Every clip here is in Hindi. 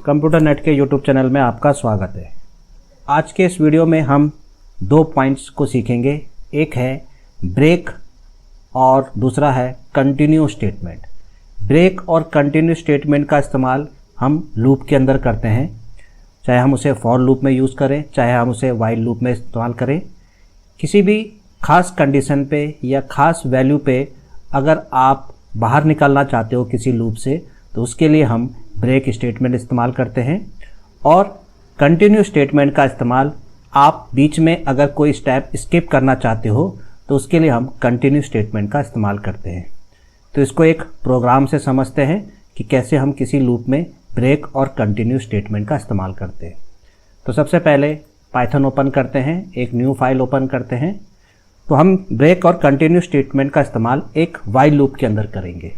कंप्यूटर नेट के यूट्यूब चैनल में आपका स्वागत है। आज के इस वीडियो में हम दो पॉइंट्स को सीखेंगे। एक है ब्रेक और दूसरा है कंटिन्यू स्टेटमेंट। ब्रेक और कंटिन्यू स्टेटमेंट का इस्तेमाल हम लूप के अंदर करते हैं, चाहे हम उसे फॉर लूप में यूज़ करें, चाहे हम उसे वाइल लूप में इस्तेमाल करें। किसी भी खास कंडीशन पे या ख़ास वैल्यू पे अगर आप बाहर निकलना चाहते हो किसी लूप से, तो उसके लिए हम ब्रेक स्टेटमेंट इस्तेमाल करते हैं। और कंटिन्यू स्टेटमेंट का इस्तेमाल आप बीच में अगर कोई स्टेप स्किप करना चाहते हो तो उसके लिए हम कंटिन्यू स्टेटमेंट का इस्तेमाल करते हैं। तो इसको एक प्रोग्राम से समझते हैं कि कैसे हम किसी लूप में ब्रेक और कंटिन्यू स्टेटमेंट का इस्तेमाल करते हैं। तो सबसे पहले पाइथन ओपन करते हैं, एक न्यू फाइल ओपन करते हैं। तो हम ब्रेक और कंटिन्यू स्टेटमेंट का इस्तेमाल एक वाइल लूप के अंदर करेंगे।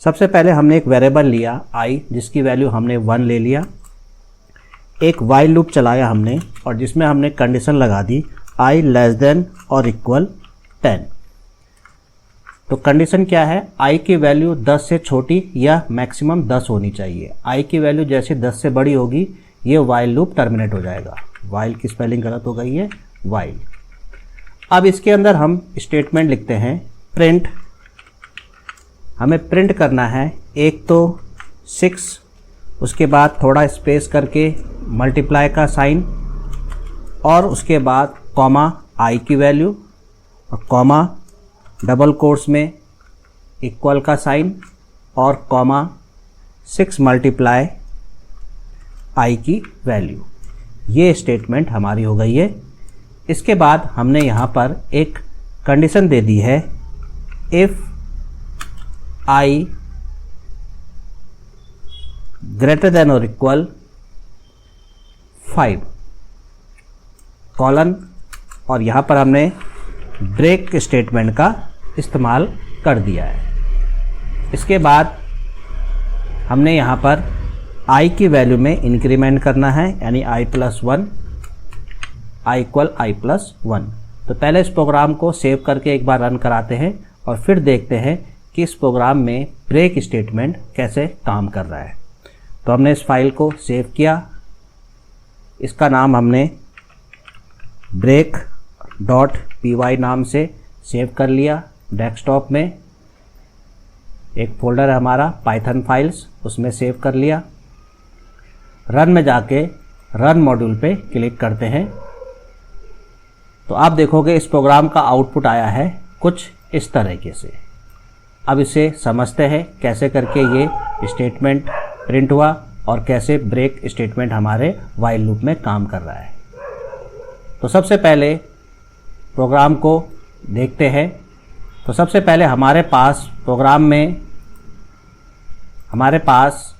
सबसे पहले हमने एक वेरिएबल लिया i, जिसकी वैल्यू हमने 1 ले लिया। एक वाइल लूप चलाया हमने और जिसमें हमने कंडीशन लगा दी i लेस देन और इक्वल 10। तो कंडीशन क्या है, i की वैल्यू 10 से छोटी या मैक्सिमम 10 होनी चाहिए। i की वैल्यू जैसे 10 से बड़ी होगी ये वाइल लूप टर्मिनेट हो जाएगा। वाइल की स्पेलिंग गलत हो गई है, वाइल। अब इसके अंदर हम स्टेटमेंट लिखते हैं प्रिंट। हमें प्रिंट करना है एक तो 6, उसके बाद थोड़ा स्पेस करके मल्टीप्लाई का साइन, और उसके बाद कॉमा i की वैल्यू और कॉमा डबल कोट्स में इक्वल का साइन और कॉमा 6 मल्टीप्लाई i की वैल्यू। ये स्टेटमेंट हमारी हो गई है। इसके बाद हमने यहाँ पर एक कंडीशन दे दी है, इफ़ i ग्रेटर देन और इक्वल 5 कॉलन, और यहाँ पर हमने ब्रेक स्टेटमेंट का इस्तेमाल कर दिया है। इसके बाद हमने यहाँ पर i की वैल्यू में इंक्रीमेंट करना है, यानी i+1, i इक्वल i+1। तो पहले इस प्रोग्राम को सेव करके एक बार रन कराते हैं और फिर देखते हैं कि इस प्रोग्राम में ब्रेक स्टेटमेंट कैसे काम कर रहा है। तो हमने इस फाइल को सेव किया, इसका नाम हमने break.py नाम से सेव कर लिया। डेस्कटॉप में एक फोल्डर है हमारा पाइथन फाइल्स, उसमें सेव कर लिया। रन में जाके रन मॉड्यूल पे क्लिक करते हैं तो आप देखोगे इस प्रोग्राम का आउटपुट आया है कुछ इस तरीके से। अब इसे समझते हैं कैसे करके ये स्टेटमेंट प्रिंट हुआ और कैसे ब्रेक स्टेटमेंट हमारे वाइल लूप में काम कर रहा है। तो सबसे पहले प्रोग्राम को देखते हैं। तो सबसे पहले हमारे पास प्रोग्राम में हमारे पास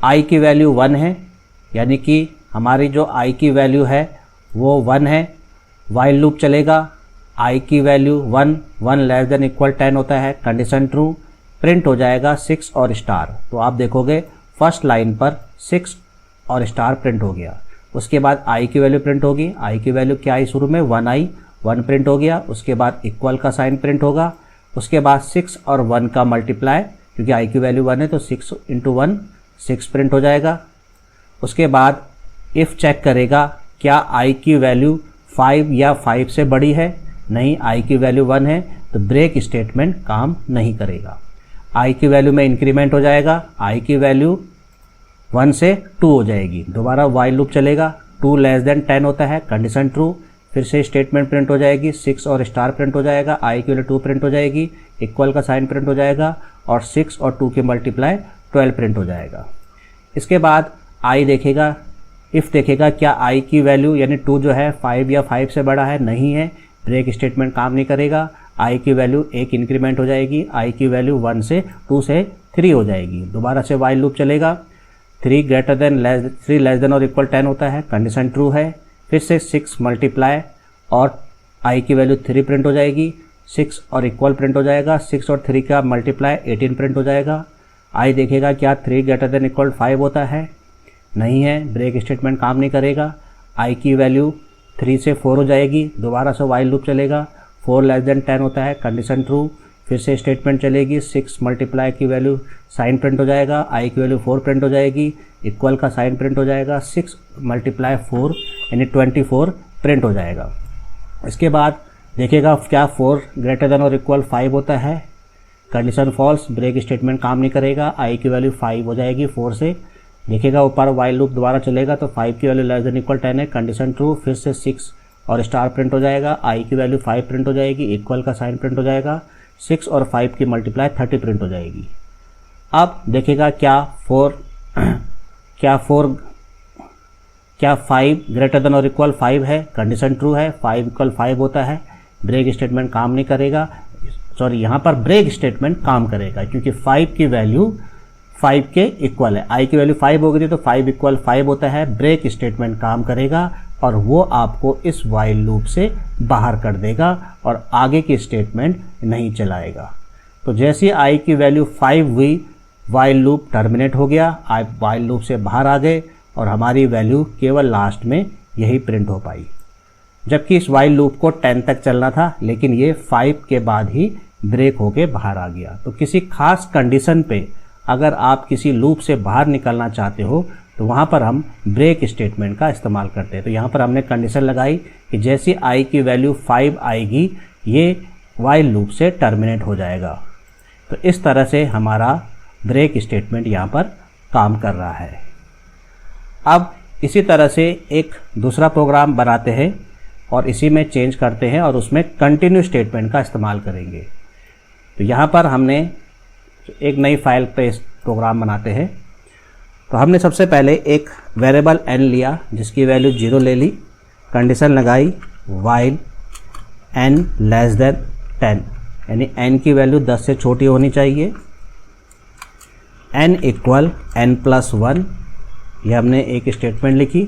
i की वैल्यू 1 है, यानी कि हमारी जो i की वैल्यू है वो 1 है। वाइल लूप चलेगा, i की वैल्यू 1 लेस देन इक्वल 10 होता है, कंडीशन ट्रू, प्रिंट हो जाएगा 6 और स्टार। तो आप देखोगे फर्स्ट लाइन पर 6 और स्टार प्रिंट हो गया। उसके बाद i की वैल्यू प्रिंट होगी। i की वैल्यू क्या आई शुरू में 1 प्रिंट हो गया। उसके बाद इक्वल का साइन प्रिंट होगा। उसके बाद 6 और 1 का मल्टीप्लाई, क्योंकि i की वैल्यू 1 है तो 6 × 1 6 प्रिंट हो जाएगा। उसके बाद इफ़ चेक करेगा क्या i की वैल्यू 5 या 5 से बड़ी है, नहीं, i की वैल्यू 1 है, तो ब्रेक स्टेटमेंट काम नहीं करेगा। i की वैल्यू में इंक्रीमेंट हो जाएगा, i की वैल्यू 1 से 2 हो जाएगी। दोबारा वाइल लूप चलेगा, 2 लेस देन 10 होता है, कंडीशन ट्रू, फिर से स्टेटमेंट प्रिंट हो जाएगी, 6 और स्टार प्रिंट हो जाएगा, i की वैल्यू 2 प्रिंट हो जाएगी, इक्वल का साइन प्रिंट हो जाएगा और 6 और 2 के मल्टीप्लाई 12 प्रिंट हो जाएगा। इसके बाद i देखेगा, इफ़ देखेगा क्या i की वैल्यू यानी 2 जो है 5 या 5 से बड़ा है, नहीं है, ब्रेक स्टेटमेंट काम नहीं करेगा। i की वैल्यू 1 इंक्रीमेंट हो जाएगी, i की वैल्यू 1 से 2 से 3 हो जाएगी। दोबारा से वाइल लूप चलेगा, 3 लेस देन और इक्वल 10 होता है, कंडीशन ट्रू है, फिर से 6 मल्टीप्लाई और i की वैल्यू 3 प्रिंट हो जाएगी, 6 और इक्वल प्रिंट हो जाएगा, 6 और 3 का मल्टीप्लाई 18 प्रिंट हो जाएगा। i देखेगा क्या 3 > 5 होता है, नहीं है, ब्रेक स्टेटमेंट काम नहीं करेगा। i की वैल्यू 3 से 4 हो जाएगी। दोबारा से वाइल लूप चलेगा, 4 लेस देन 10 होता है, कंडीशन ट्रू, फिर से स्टेटमेंट चलेगी, 6 मल्टीप्लाई की वैल्यू साइन प्रिंट हो जाएगा, आई की वैल्यू 4 प्रिंट हो जाएगी, इक्वल का साइन प्रिंट हो जाएगा, 6 मल्टीप्लाई 4 यानी 24 प्रिंट हो जाएगा। इसके बाद देखिएगा क्या 4 ग्रेटर देन और इक्वल 5 होता है, कंडीशन फॉल्स, ब्रेक स्टेटमेंट काम नहीं करेगा, आई की वैल्यू 5 हो जाएगी 4 से। देखिएगा ऊपर वाइल लूप दोबारा चलेगा तो 5 की वैल्यू लेस देन इक्वल 10 है, कंडीशन ट्रू, फिर से 6 और स्टार प्रिंट हो जाएगा, आई की वैल्यू 5 प्रिंट हो जाएगी, इक्वल का साइन प्रिंट हो जाएगा, 6 और 5 की मल्टीप्लाई 30 प्रिंट हो जाएगी। अब देखिएगा क्या 5 ग्रेटर देन और इक्वल 5 है, कंडीशन ट्रू है, 5 इक्वल 5 होता है, ब्रेक स्टेटमेंट काम नहीं करेगा, सॉरी यहाँ पर ब्रेक स्टेटमेंट काम करेगा क्योंकि 5 की वैल्यू 5 के इक्वल है, आई की वैल्यू 5 हो गई तो 5 इक्वल 5 होता है, ब्रेक स्टेटमेंट काम करेगा और वो आपको इस वाइल लूप से बाहर कर देगा और आगे की स्टेटमेंट नहीं चलाएगा। तो जैसे आई की वैल्यू 5 हुई, वाइल लूप टर्मिनेट हो गया, आप वाइल लूप से बाहर आ गए और हमारी वैल्यू केवल लास्ट में यही प्रिंट हो पाई, जबकि इस वाइल लूप को 10 तक चलना था, लेकिन ये 5 के बाद ही ब्रेक होके बाहर आ गया। तो किसी खास कंडीशन पे अगर आप किसी लूप से बाहर निकलना चाहते हो तो वहाँ पर हम ब्रेक स्टेटमेंट का इस्तेमाल करते हैं। तो यहाँ पर हमने कंडीशन लगाई कि जैसी आई की वैल्यू 5 आएगी ये वाइल लूप से टर्मिनेट हो जाएगा। तो इस तरह से हमारा ब्रेक स्टेटमेंट यहाँ पर काम कर रहा है। अब इसी तरह से एक दूसरा प्रोग्राम बनाते हैं और इसी में चेंज करते हैं और उसमें कंटिन्यू स्टेटमेंट का इस्तेमाल करेंगे। तो यहाँ पर हमने एक नई फाइल पे प्रोग्राम बनाते हैं। तो हमने सबसे पहले एक वेरिएबल n लिया जिसकी वैल्यू 0 ले ली, कंडीशन लगाई वाइल n लेस देन 10 यानी n की वैल्यू 10 से छोटी होनी चाहिए, n इक्वल n+1, ये हमने एक स्टेटमेंट लिखी।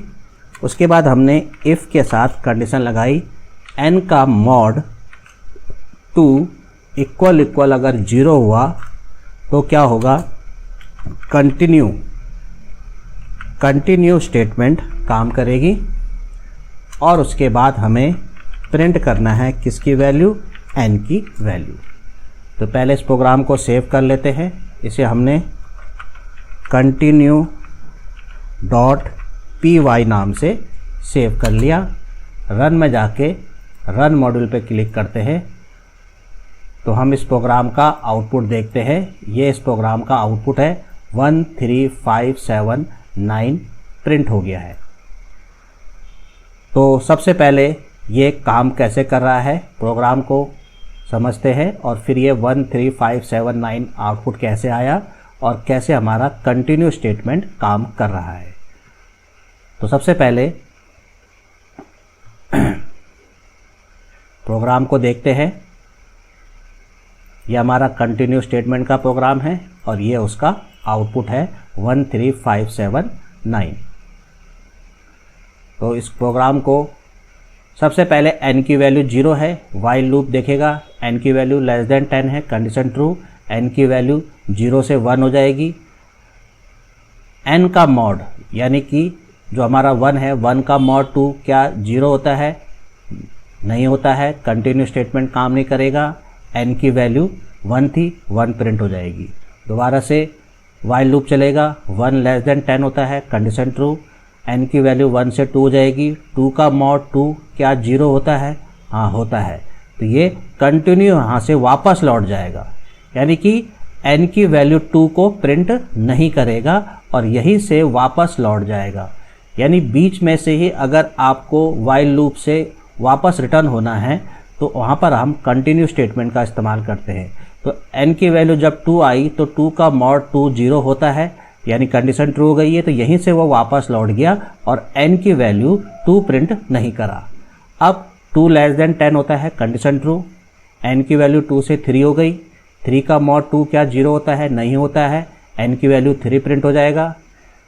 उसके बाद हमने इफ़ के साथ कंडीशन लगाई n का मॉड 2 इक्वल अगर 0 हुआ तो क्या होगा, कंटिन्यू स्टेटमेंट काम करेगी और उसके बाद हमें प्रिंट करना है किसकी वैल्यू, n की वैल्यू। तो पहले इस प्रोग्राम को सेव कर लेते हैं। इसे हमने continue.py नाम से सेव कर लिया। रन में जाके रन मॉड्यूल पे क्लिक करते हैं तो हम इस प्रोग्राम का आउटपुट देखते हैं। ये इस प्रोग्राम का आउटपुट है 13579 प्रिंट हो गया है। तो सबसे पहले ये काम कैसे कर रहा है प्रोग्राम को समझते हैं और फिर ये 13579 आउटपुट कैसे आया और कैसे हमारा कंटिन्यू स्टेटमेंट काम कर रहा है। तो सबसे पहले प्रोग्राम को देखते हैं। ये हमारा कंटिन्यू स्टेटमेंट का प्रोग्राम है और ये उसका आउटपुट है 13579। तो इस प्रोग्राम को सबसे पहले n की वैल्यू 0 है, वाइल लूप देखेगा n की वैल्यू लेस देन 10 है, कंडीशन ट्रू, n की वैल्यू 0 से 1 हो जाएगी। n का मॉड यानी कि जो हमारा 1 है, 1 का मॉड 2 क्या 0 होता है, नहीं होता है, कंटिन्यू स्टेटमेंट काम नहीं करेगा। n की वैल्यू 1 थी, 1 प्रिंट हो जाएगी। दोबारा से वाइल लूप चलेगा, 1 लेस देन 10 होता है, कंडीशन ट्रू, n की वैल्यू 1 से 2 हो जाएगी। 2 का मॉड 2 क्या 0 होता है, हाँ होता है, तो ये कंटिन्यू यहाँ से वापस लौट जाएगा, यानी कि n की वैल्यू 2 को प्रिंट नहीं करेगा और यहीं से वापस लौट जाएगा। यानी बीच में से ही अगर आपको वाइल लूप से वापस रिटर्न होना है तो वहाँ पर हम कंटिन्यू स्टेटमेंट का इस्तेमाल करते हैं। तो n की वैल्यू जब 2 आई तो 2 का मॉड 2 0 होता है, यानी कंडीशन ट्रू हो गई है, तो यहीं से वो वापस लौट गया और n की वैल्यू 2 प्रिंट नहीं करा। अब 2 लेस देन 10 होता है, कंडीशन ट्रू, n की वैल्यू 2 से 3 हो गई, 3 का मॉड 2 क्या 0 होता है, नहीं होता है, n की वैल्यू 3 प्रिंट हो जाएगा।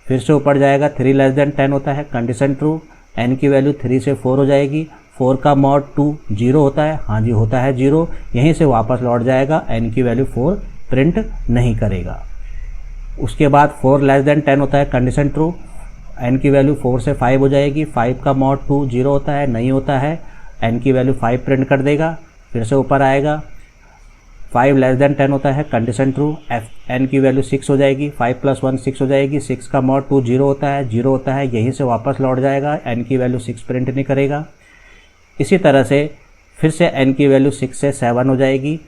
फिर से ऊपर जाएगा, 3 लेस देन 10 होता है, कंडीशन ट्रू, n की वैल्यू 3 से 4 हो जाएगी, 4 का मॉड 2 0 होता है, हाँ जी होता है 0, यहीं से वापस लौट जाएगा, n की वैल्यू 4 प्रिंट नहीं करेगा। उसके बाद 4 लेस देन 10 होता है, कंडीशन ट्रू, n की वैल्यू 4 से 5 हो जाएगी, 5 का मॉड 2 0 होता है, नहीं होता है, n की वैल्यू 5 प्रिंट कर देगा। फिर से ऊपर आएगा, 5 लेस देन 10 होता है, कंडीशन ट्रू, n की वैल्यू 6 हो जाएगी, 5 + 1 6 हो जाएगी, 6 का मॉड 2 0 होता है, 0 होता है, यहीं से वापस लौट जाएगा, n की वैल्यू 6 प्रिंट नहीं करेगा। इसी तरह से फिर से n की वैल्यू 6 से 7 हो जाएगी,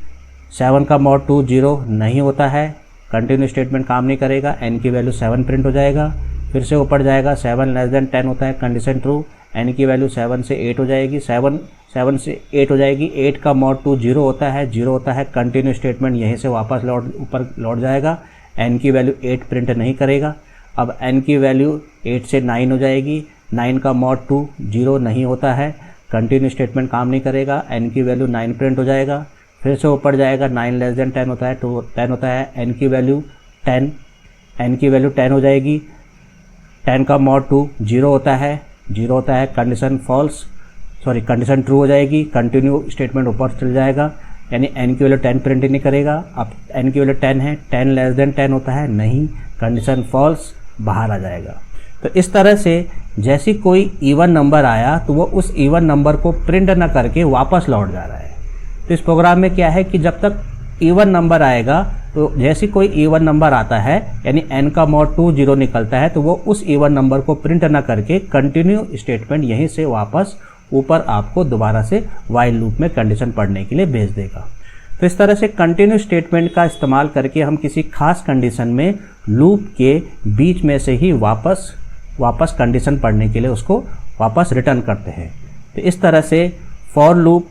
7 का मॉड 2 0 नहीं होता है, कंटिन्यू स्टेटमेंट काम नहीं करेगा, n की वैल्यू 7 प्रिंट हो जाएगा। फिर से ऊपर जाएगा, 7 लेस देन 10 होता है, कंडीशन ट्रू, n की वैल्यू 7 से 8 हो जाएगी, 7 से 8 हो जाएगी, 8 का मॉड 2 0 होता है, 0 होता है, कंटिन्यू स्टेटमेंट यहीं से वापस ऊपर लौट जाएगा, n की वैल्यू 8 प्रिंट नहीं करेगा। अब n की वैल्यू 8 से 9 हो जाएगी, 9 का मॉड 2 0 नहीं होता है, कंटिन्यू स्टेटमेंट काम नहीं करेगा, n की वैल्यू 9 प्रिंट हो जाएगा। फिर से ऊपर जाएगा, 9 लेस देन 10 होता है, 10 होता है, n की वैल्यू 10 हो जाएगी, 10 का मॉड 2 0 होता है, 0 होता है, कंडीशन ट्रू हो जाएगी, कंटिन्यू स्टेटमेंट ऊपर चल जाएगा, यानी n की वैल्यू 10 प्रिंट नहीं करेगा। अब n की वैल्यू 10 है, 10 लेस देन 10 होता है, नहीं, कंडीशन फॉल्स, बाहर आ जाएगा। तो इस तरह से जैसी कोई इवन नंबर आया तो वो उस इवन नंबर को प्रिंट ना करके वापस लौट जा रहा है। तो इस प्रोग्राम में क्या है कि जब तक इवन नंबर आएगा तो जैसे कोई इवन नंबर आता है, यानी n का मॉड 2 0 निकलता है, तो वो उस इवन नंबर को प्रिंट ना करके कंटिन्यू स्टेटमेंट यहीं से वापस ऊपर आपको दोबारा से वाइल लूप में कंडीशन पढ़ने के लिए भेज देगा। तो इस तरह से कंटिन्यू स्टेटमेंट का इस्तेमाल करके हम किसी खास कंडीशन में लूप के बीच में से ही वापस कंडीशन पढ़ने के लिए उसको वापस रिटर्न करते हैं। तो इस तरह से फॉर लूप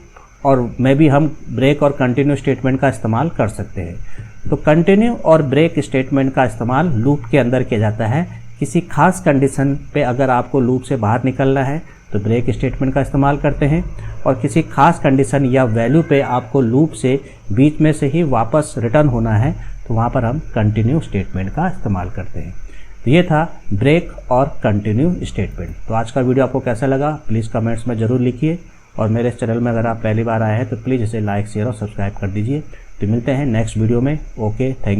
और में भी हम ब्रेक और कंटिन्यू स्टेटमेंट का इस्तेमाल कर सकते हैं। तो कंटिन्यू और ब्रेक स्टेटमेंट का इस्तेमाल लूप के अंदर किया जाता है। किसी खास कंडीशन पे अगर आपको लूप से बाहर निकलना है तो ब्रेक स्टेटमेंट का इस्तेमाल करते हैं, और किसी खास कंडीशन या वैल्यू पे आपको लूप से बीच में से ही वापस रिटर्न होना है तो वहाँ पर हम कंटिन्यू स्टेटमेंट का इस्तेमाल करते हैं। तो ये था ब्रेक और कंटिन्यू स्टेटमेंट। तो आज का वीडियो आपको कैसा लगा प्लीज़ कमेंट्स में ज़रूर लिखिए, और मेरे इस चैनल में अगर आप पहली बार आए हैं तो प्लीज़ इसे लाइक शेयर और सब्सक्राइब कर दीजिए। तो मिलते हैं नेक्स्ट वीडियो में। Okay, thank you.